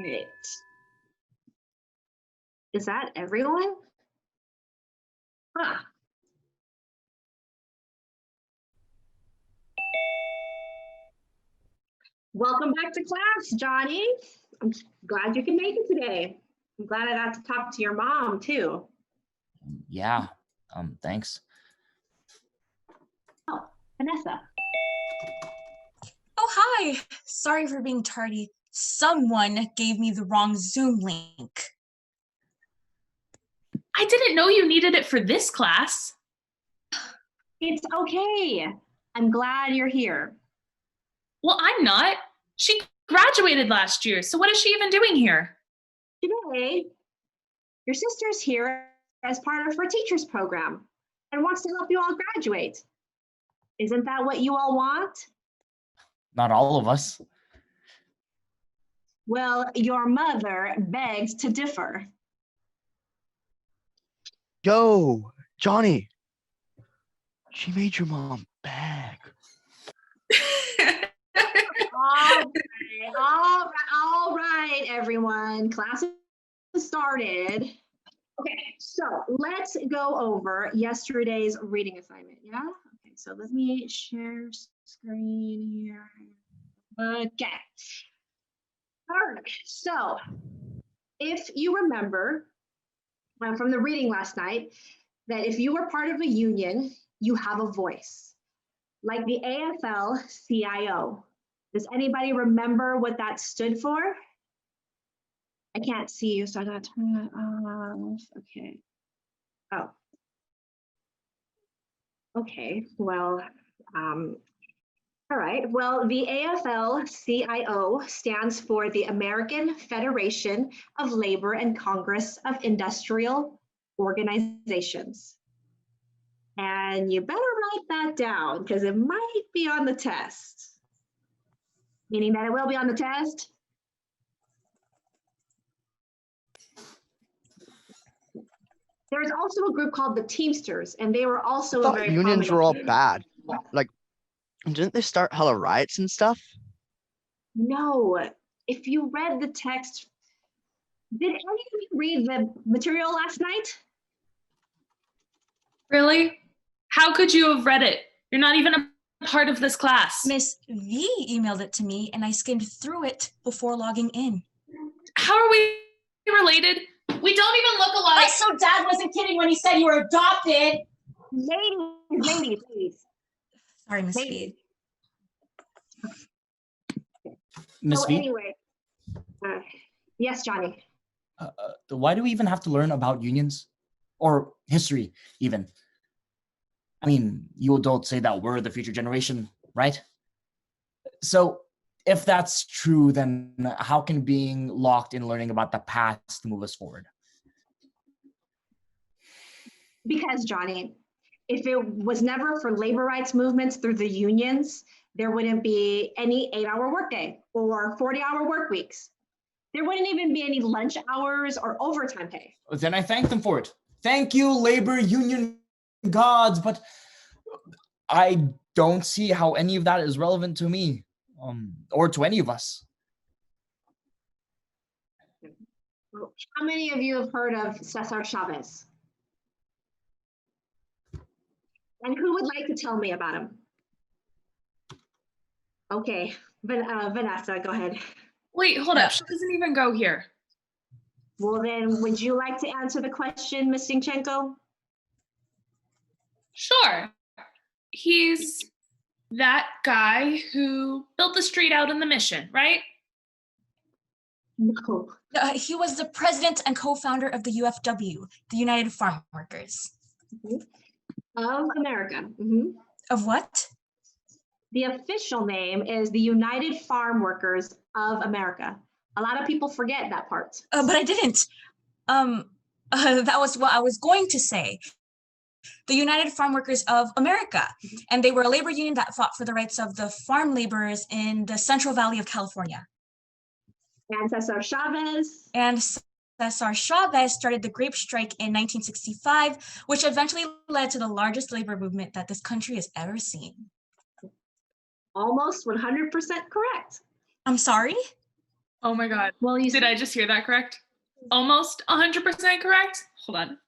right. Is that everyone? Huh. Welcome back to class, Johnny. I'm glad you can make it today. I'm glad I got to talk to your mom too. Yeah, thanks. Oh, Vanessa. Oh, hi. Sorry for being tardy. Someone gave me the wrong Zoom link. I didn't know you needed it for this class. It's okay. I'm glad you're here. Well, I'm not. She graduated last year, so what is she even doing here? Today, your sister's here as part of her teacher's program and wants to help you all graduate. Isn't that what you all want? Not all of us. Well, your mother begs to differ. Yo, Johnny. She made your mom beg. All right, everyone. Class has started. Okay, so let's go over yesterday's reading assignment, yeah? Okay, so let me share screen here. Okay. All right, so if you remember from the reading last night, that if you were part of a union, you have a voice, like the AFL-CIO. Does anybody remember what that stood for? I can't see you, so I gotta turn that off. Okay. Oh. Okay, well, all right. Well, the AFL-CIO stands for the American Federation of Labor and Congress of Industrial Organizations. And you better write that down because it might be on the test. Meaning that it will be on the test. There's also a group called the Teamsters, and they were also I thought unions were all bad. Like, didn't they start hella riots and stuff? No, if you read the text, did any of you read the material last night? Really? How could you have read it? You're not even a part of this class. Miss V emailed it to me and I skimmed through it before logging in. How are we related? We don't even look alike. So Dad wasn't kidding when he said you were adopted. Ladies. Sorry, Miss V. Miss V? Anyway, yes, Johnny. Why do we even have to learn about unions? Or history, even? I mean, you adults say that we're the future generation, right? So if that's true, then how can being locked in learning about the past move us forward? Because, Johnny, if it was never for labor rights movements through the unions, there wouldn't be any 8-hour workday or 40-hour work weeks. There wouldn't even be any lunch hours or overtime pay. Then I thank them for it. Thank you, labor union gods, but I don't see how any of that is relevant to me, or to any of us. How many of you have heard of Cesar Chavez? And who would like to tell me about him? Okay, Vanessa, go ahead. Wait, hold up. She doesn't even go here. Well, then, would you like to answer the question, Ms. Zinchenko? Sure. He's that guy who built the street out in the Mission, right? No. He was the president and co-founder of the UFW, the United Farm Workers. Of America. Of what? The official name is the United Farm Workers of America. A lot of people forget that part. But I didn't. That was what I was going to say. The United Farm Workers of America. And they were a labor union that fought for the rights of the farm laborers in the Central Valley of California. And Cesar Chavez. And Cesar Chavez started the grape strike in 1965, which eventually led to the largest labor movement that this country has ever seen. Almost 100% correct. I'm sorry? Oh my God. Well, you Did I just hear that correct? Almost 100% correct? Hold on.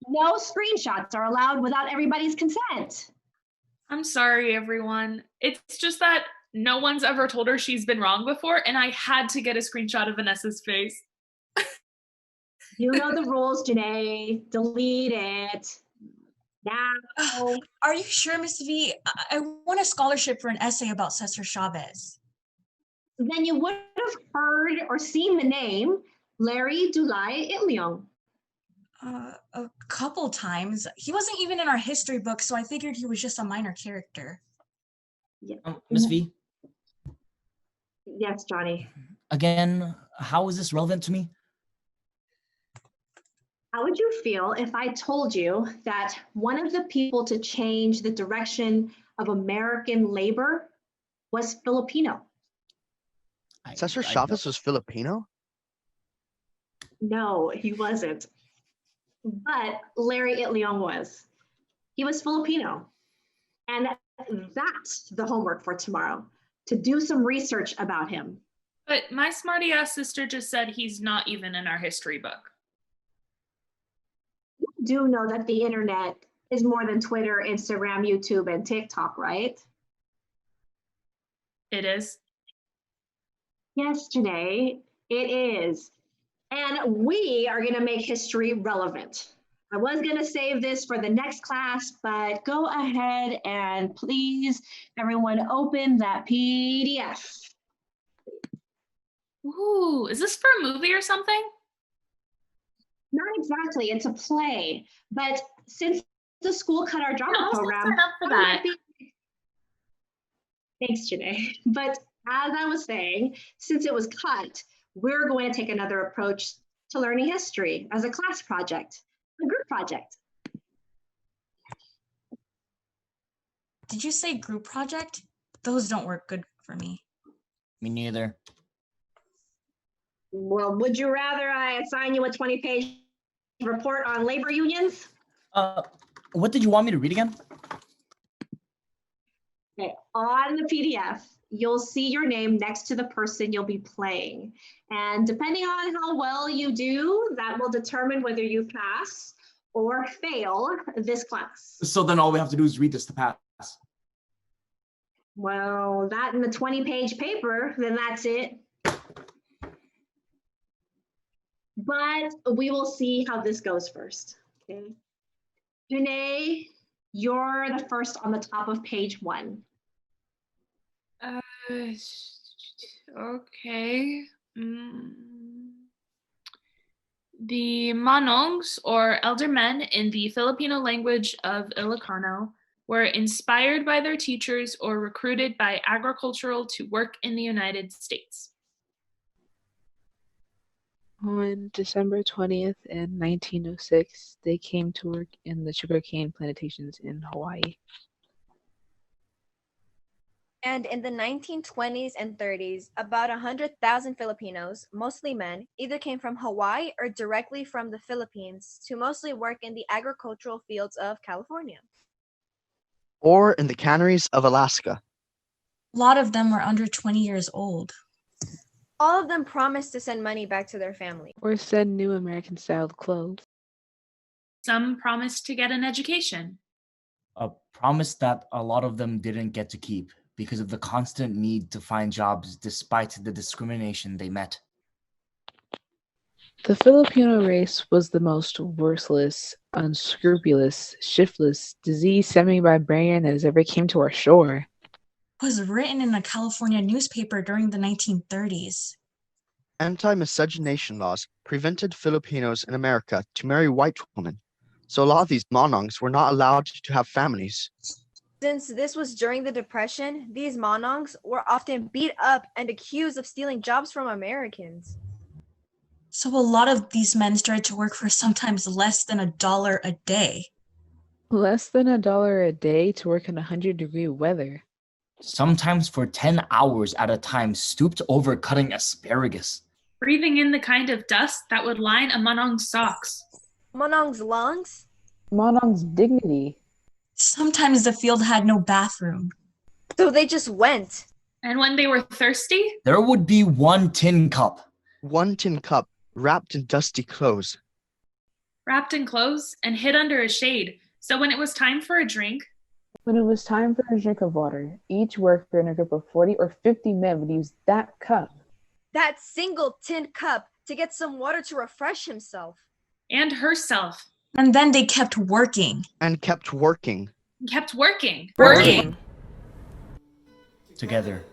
no screenshots are allowed without everybody's consent. I'm sorry, everyone. It's just that no one's ever told her she's been wrong before, and I had to get a screenshot of Vanessa's face. You know the rules, Janae. Delete it. Now. Are you sure, Miss V? I want a scholarship for an essay about Cesar Chavez. Then you would have heard or seen the name Larry Dulai Itliong. A couple times. He wasn't even in our history book, so I figured he was just a minor character. Yeah. Miss V, Yes, Johnny. again, how is this relevant to me? How would you feel if I told you that one of the people to change the direction of American labor was Filipino? Cesar Chavez was Filipino? No, he wasn't. But Larry Itliong was. He was Filipino. And that's the homework for tomorrow, to do some research about him. But my smarty ass sister just said he's not even in our history book. You do know that the internet is more than Twitter, Instagram, YouTube, and TikTok, right? It is. Yes, Janae, it is. And we are going to make history relevant. I was going to save this for the next class, but go ahead and please, everyone, open that PDF. Ooh, is this for a movie or something? Not exactly, it's a play. But since the school cut our drama No, program, sign up for that. Thanks, Janae. But as I was saying, since it was cut, we're going to take another approach to learning history as a class project, a group project. Did you say group project? Those don't work good for me. Me neither. Well, would you rather I assign you a 20-page report on labor unions? What did you want me to read again? Okay, on the PDF, you'll see your name next to the person you'll be playing. And depending on how well you do, that will determine whether you pass or fail this class. So then all we have to do is read this to pass. Well, that in the 20-page paper, then that's it. But we will see how this goes first. Okay. Janae, you're the first on the top of page 1. Okay. The manongs, or elder men in the Filipino language of Ilocano, were inspired by their teachers or recruited by agricultural to work in the United States. On December 20th in 1906, they came to work in the sugarcane plantations in Hawaii. And in the 1920s and 30s, about 100,000 Filipinos, mostly men, either came from Hawaii or directly from the Philippines to mostly work in the agricultural fields of California. Or in the canneries of Alaska. A lot of them were under 20 years old. All of them promised to send money back to their family. Or send new American-styled clothes. Some promised to get an education. A promise that a lot of them didn't get to keep because of the constant need to find jobs despite the discrimination they met. The Filipino race was the most worthless, unscrupulous, shiftless, diseased semi-barbarian that has ever came to our shore. Was written in a California newspaper during the 1930s. Anti-miscegenation laws prevented Filipinos in America to marry white women, so a lot of these manongs were not allowed to have families. Since this was during the Depression, these manongs were often beat up and accused of stealing jobs from Americans. So a lot of these men started to work for sometimes less than $1 a day. Less than $1 a day to work in 100-degree weather. Sometimes for 10 hours at a time, stooped over cutting asparagus. Breathing in the kind of dust that would line a manong's socks. Manong's lungs? Manong's dignity. Sometimes the field had no bathroom. So they just went. And when they were thirsty, there would be one tin cup. One tin cup wrapped in dusty clothes. wrapped in clothes, and hid under a shade. So when it was time for a drink, When it was time for a drink of water, each worker in a group of 40 or 50 men would use that cup. That single tin cup to get some water to refresh himself. and herself, And then they kept working. And kept working. kept working. Working. Together,